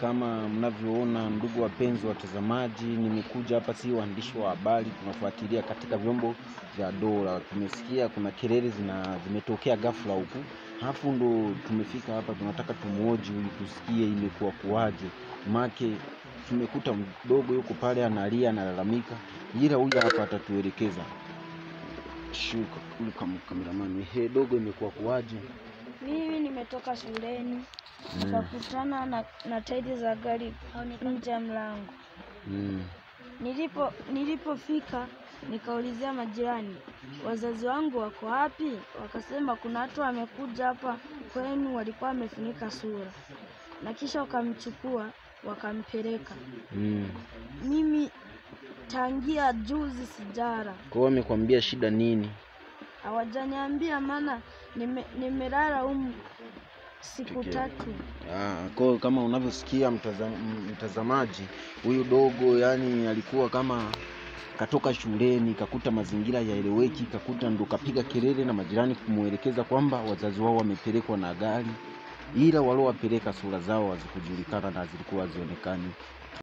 Kama mnavyoona ndugu wapenzi watazamaji, nimekuja hapa, si waandishi wa habari, tunafuatilia katika vyombo vya dola. Tumesikia kuna kelele zimetokea ghafla huku. Halafu ndo tumefika hapa, tunataka tumuoji huyu tusikie imekuwa kuaje. Make tumekuta mdogo yuko pale analia analalamika, ila huyu hapa atatuelekeza. Shuka kama kameramani. Dogo imekuwa kuaje? Mimi nimetoka shuleni, nikakutana na tairi za gari nje ya mlango. Nilipofika nikaulizia majirani, wazazi wangu wako wapi? Wakasema kuna watu wamekuja hapa kwenu, walikuwa wamefunika sura. Na kisha wakamchukua wakampeleka. Mimi tangia juzi sijara. Kwa hiyo wamekwambia shida nini? Hawajaniambia, maana nimelala humu siku 3. Kwa kama unavyosikia mtazamaji, huyu dogo yani alikuwa kama katoka shuleni, kakuta mazingira yaeleweki, kakuta ndo kapiga kelele na majirani kumuelekeza kwamba wazazi wao wamepelekwa na gari, ila walowapeleka sura zao hazikujulikana na zilikuwa zionekani.